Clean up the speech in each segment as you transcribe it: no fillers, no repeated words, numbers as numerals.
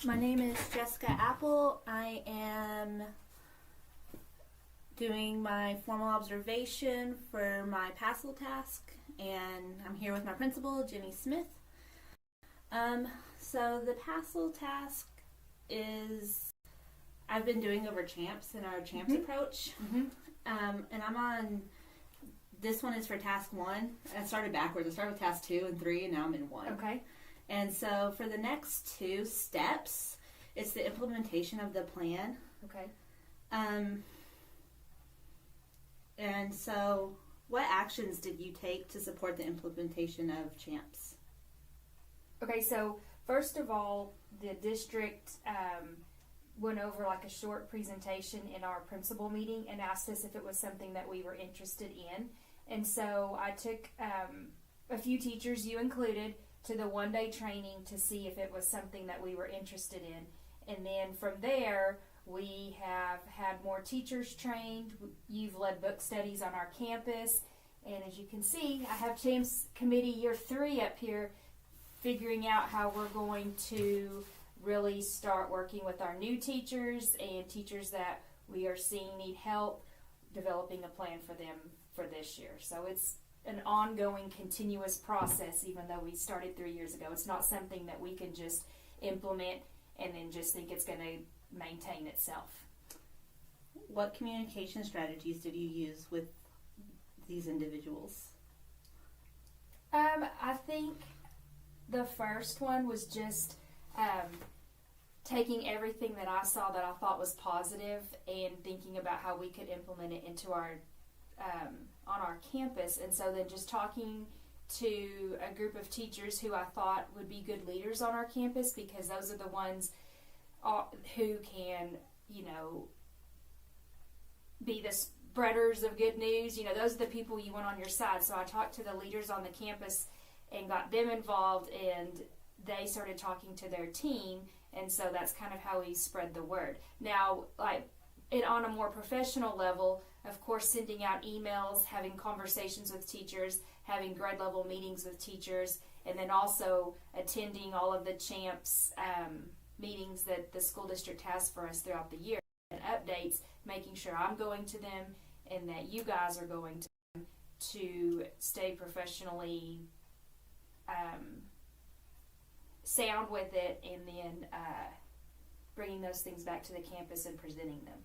My name is Jessica Apple. I am doing my formal observation for my PASL task, and I'm here with my principal, Jenny Smith. So the PASL task is I've been doing over CHAMPS and our CHAMPS approach, and I'm on. This one is for task 1. I started backwards. I started with task 2 and 3, and now I'm in 1. Okay. And so for the next 2 steps, it's the implementation of the plan. Okay. And so what actions did you take to support the implementation of CHAMPS? Okay, so first of all, the district went over like a short presentation in our principal meeting and asked us if it was something that we were interested in. And so I took a few teachers, you included, to the one-day training to see if it was something that we were interested in. And then from there, we have had more teachers trained. You've led book studies on our campus. And as you can see, I have CHAMPS Committee Year 3 up here figuring out how we're going to really start working with our new teachers and teachers that we are seeing need help, developing a plan for them for this year. So it's an ongoing, continuous process, even though we started 3 years ago. It's not something that we can just implement and then just think it's going to maintain itself. What communication strategies did you use with these individuals? I think the first one was just taking everything that I saw that I thought was positive and thinking about how we could implement it into our on our campus. And so then just talking to a group of teachers who I thought would be good leaders on our campus, because those are the ones who can, be the spreaders of good news. Those are the people you want on your side. So I talked to the leaders on the campus and got them involved, and they started talking to their team, and so that's kind of how we spread the word. Now, on a more professional level, of course, sending out emails, having conversations with teachers, having grade level meetings with teachers, and then also attending all of the CHAMPS meetings that the school district has for us throughout the year, and updates, making sure I'm going to them and that you guys are going to them to stay professionally sound with it, and then bringing those things back to the campus and presenting them.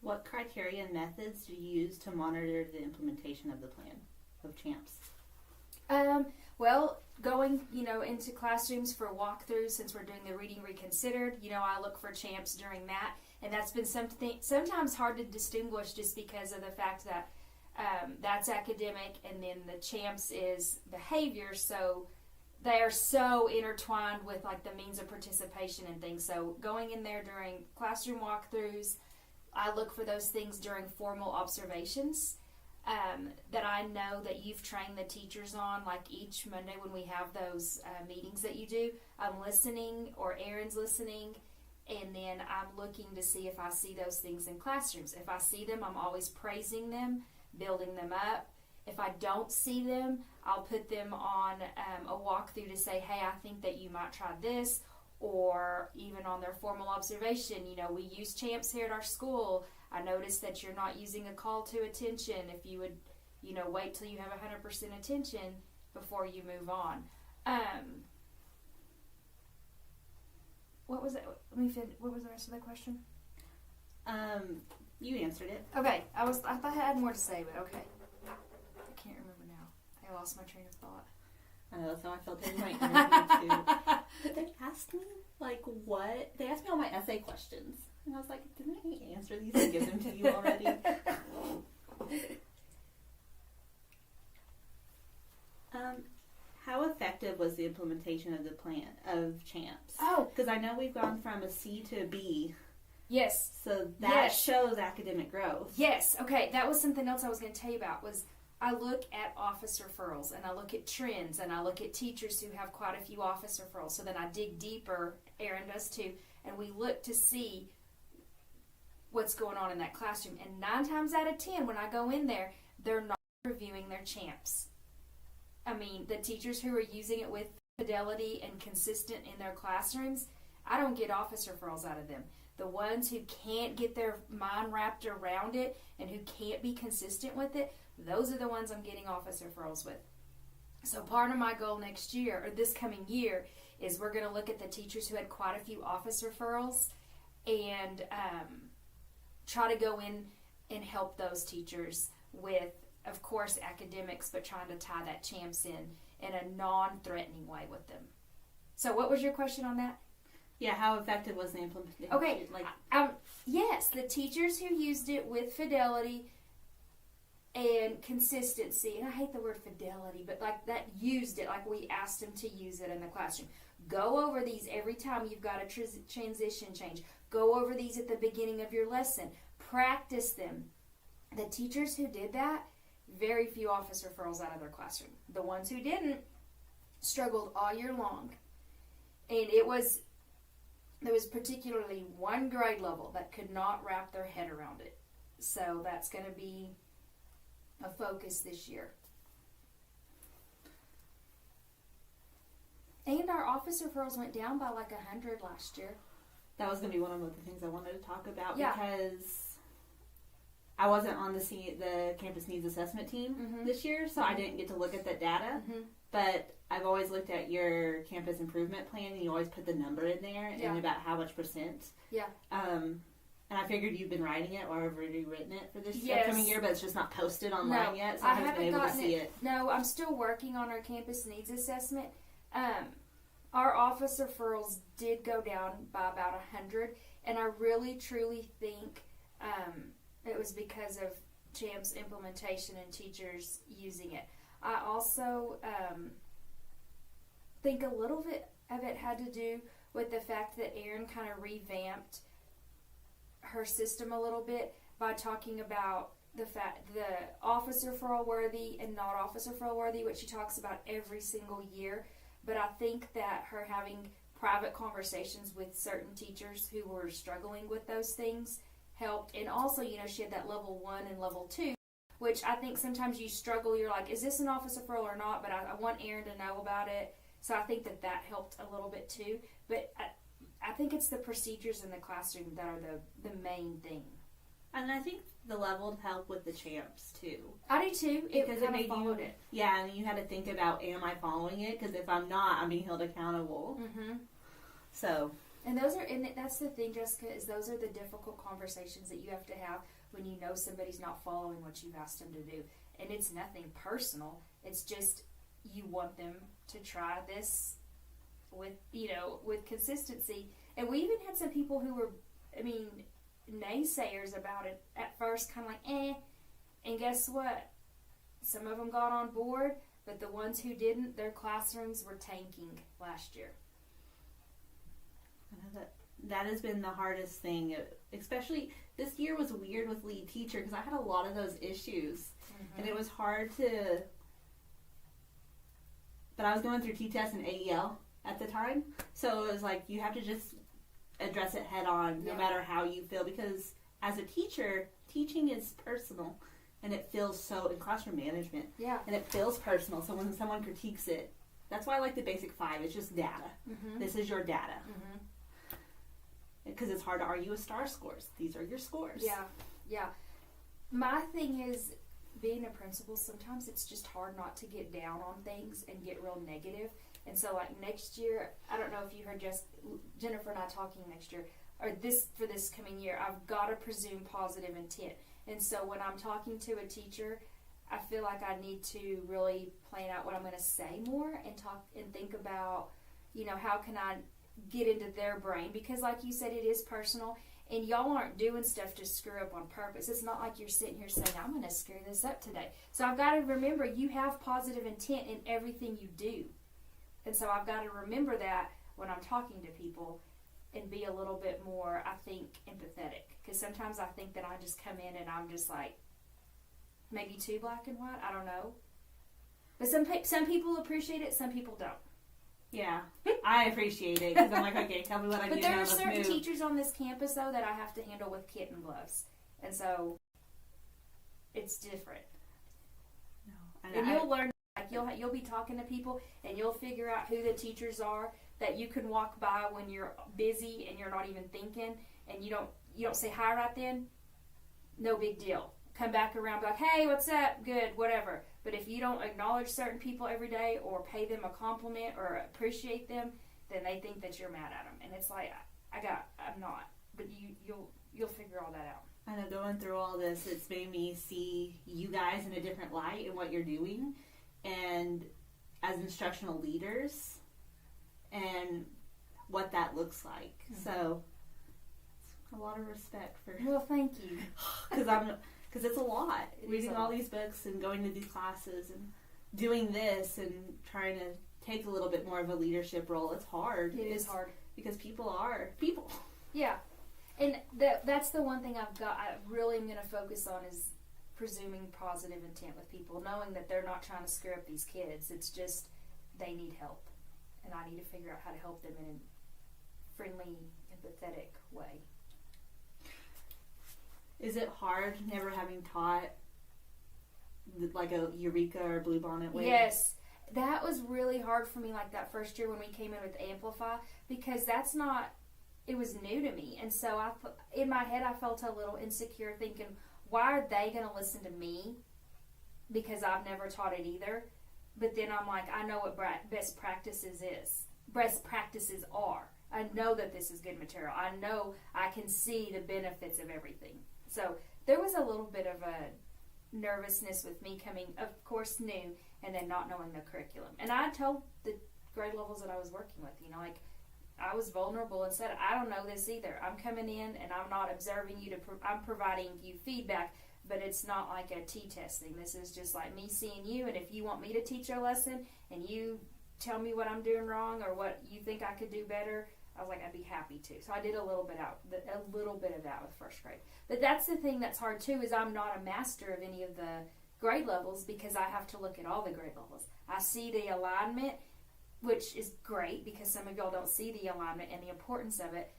What criteria and methods do you use to monitor the implementation of the plan of CHAMPS? Well, going, into classrooms for walkthroughs, since we're doing the Reading Reconsidered, I look for CHAMPS during that, and that's been sometimes hard to distinguish just because of the fact that that's academic and then the CHAMPS is behavior, so they are so intertwined with the means of participation and things. So going in there during classroom walkthroughs, I look for those things during formal observations that I know that you've trained the teachers on, like each Monday when we have those meetings that you do. I'm listening, or Aaron's listening, and then I'm looking to see if I see those things in classrooms. If I see them, I'm always praising them, building them up. If I don't see them, I'll put them on a walkthrough to say, hey, I think that you might try this. Or even on their formal observation, we use CHAMPS here at our school. I noticed that you're not using a call to attention. If you would, wait till you have 100% attention before you move on. What was it? What was the rest of the question? You answered it. Okay, I thought I had more to say, but okay. I can't remember now. I lost my train of thought. That's how I felt in my interview too. But they asked me what? They asked me all my essay questions, and I was like, didn't I answer these and give them to you already? How effective was the implementation of the plan of CHAMPS? Oh, because I know we've gone from a C to a B. Yes. So that shows academic growth. Yes. Okay, that was something else I was going to tell you about. Was I look at office referrals, and I look at trends, and I look at teachers who have quite a few office referrals. So then I dig deeper, Aaron does too, and we look to see what's going on in that classroom. And 9 times out of 10, when I go in there, they're not reviewing their CHAMPS. I mean, the teachers who are using it with fidelity and consistent in their classrooms, I don't get office referrals out of them. The ones who can't get their mind wrapped around it and who can't be consistent with it, those are the ones I'm getting office referrals with. So part of my goal next year, or this coming year, is we're going to look at the teachers who had quite a few office referrals and try to go in and help those teachers with, of course, academics, but trying to tie that CHAMPS in a non-threatening way with them. So what was your question on that? Yeah, how effective was the implementation? Okay, yes, the teachers who used it with fidelity and consistency, and I hate the word fidelity, but like that used it, like we asked them to use it in the classroom. Go over these every time you've got a transition change. Go over these at the beginning of your lesson. Practice them. The teachers who did that, very few office referrals out of their classroom. The ones who didn't struggled all year long. And there was particularly one grade level that could not wrap their head around it. So that's going to be a focus this year. And our office referrals went down by like 100 last year. That was going to be one of the things I wanted to talk about Yeah. because I wasn't on the campus needs assessment team this year, so I didn't get to look at that data. But I've always looked at your campus improvement plan, and you always put the number in there and about how much percent. Yeah. And I figured you've been writing it or have already written it for this Yes. upcoming year, but it's just not posted online yet, so I I haven't been able to gotten see it. No, I'm still working on our campus needs assessment. Our office referrals did go down by about 100, and I really truly think it was because of CHAMPS implementation and teachers using it. I also think a little bit of it had to do with the fact that Erin kind of revamped her system a little bit by talking about the office referral worthy and not office referral worthy, which she talks about every single year. But I think that her having private conversations with certain teachers who were struggling with those things helped. And also, she had that level 1 and level 2, which I think sometimes you struggle. You're like, is this an office referral or not? But I want Erin to know about it. So I think that helped a little bit too. But I think it's the procedures in the classroom that are the main thing. And I think the leveled help with the CHAMPS too. I do too. Because it made followed it. Yeah, and you had to think about, am I following it? Because if I'm not, I'm being held accountable. So. And that's the thing, Jessica, is those are the difficult conversations that you have to have when you know somebody's not following what you've asked them to do. And it's nothing personal. It's just you want them to try this with consistency. And we even had some people who were, naysayers about it at first, kind of like, eh. And guess what? Some of them got on board, but the ones who didn't, their classrooms were tanking last year. That has been the hardest thing, especially this year was weird with lead teacher because I had a lot of those issues, and it was hard but I was going through T-TEST and AEL at the time, so it was like you have to just address it head on no matter how you feel, because as a teacher, teaching is personal, and it feels so in classroom management, and it feels personal, so when someone critiques it, that's why I like the basic 5. It's just data. This is your data. Because it's hard to argue with star scores. These are your scores. Yeah. My thing is, being a principal, sometimes it's just hard not to get down on things and get real negative. And so, like, next year, I don't know if you heard Jennifer and I talking next year, or for this coming year, I've got to presume positive intent. And so when I'm talking to a teacher, I feel like I need to really plan out what I'm going to say more and talk and think about, how can I get into their brain, because like you said, it is personal, and y'all aren't doing stuff to screw up on purpose. It's not like you're sitting here saying, I'm going to screw this up today. So I've got to remember you have positive intent in everything you do. And so I've got to remember that when I'm talking to people and be a little bit more, I think, empathetic. Because sometimes I think that I just come in and I'm just like, maybe too black and white. I don't know. But some people appreciate it, some people don't. Yeah, I appreciate it because I'm like, okay, tell me what I need to know. But there are certain teachers on this campus, though, that I have to handle with kitten gloves. And so it's different. No, and you'll learn You'll be talking to people and you'll figure out who the teachers are that you can walk by when you're busy and you're not even thinking, and you don't say hi right then. No big deal. Come back around, be like, hey, what's up? Good, whatever. But if you don't acknowledge certain people every day or pay them a compliment or appreciate them, then they think that you're mad at them. And it's like, I'm not. But you'll figure all that out. I know, going through all this, it's made me see you guys in a different light and what you're doing, and as instructional leaders, and what that looks like. Mm-hmm. So, a lot of respect for. Well, thank you. Because it's a lot. Reading all these books and going to these classes and doing this and trying to take a little bit more of a leadership role. It's hard. It is hard because people are people. Yeah. And that's the one thing I really am going to focus on is presuming positive intent with people, knowing that they're not trying to screw up these kids. It's just they need help. And I need to figure out how to help them in a friendly, empathetic way. Is it hard never having taught like a Eureka or Bluebonnet way? Yes. That was really hard for me, like that first year when we came in with Amplify, because it was new to me. And so in my head, I felt a little insecure thinking, why are they going to listen to me? Because I've never taught it either. But then I'm like, I know what best practices are. I know that this is good material. I know I can see the benefits of everything. So there was a little bit of a nervousness with me coming, of course, new, and then not knowing the curriculum. And I told the grade levels that I was working with, like, I was vulnerable and said, I don't know this either. I'm coming in and I'm not observing you. I'm providing you feedback, but it's not like a t-testing. This is just like me seeing you, and if you want me to teach a lesson and you tell me what I'm doing wrong or what you think I could do better, I was like, I'd be happy to. So I did a little bit of that with first grade. But that's the thing that's hard too, is I'm not a master of any of the grade levels because I have to look at all the grade levels. I see the alignment, which is great because some of y'all don't see the alignment and the importance of it.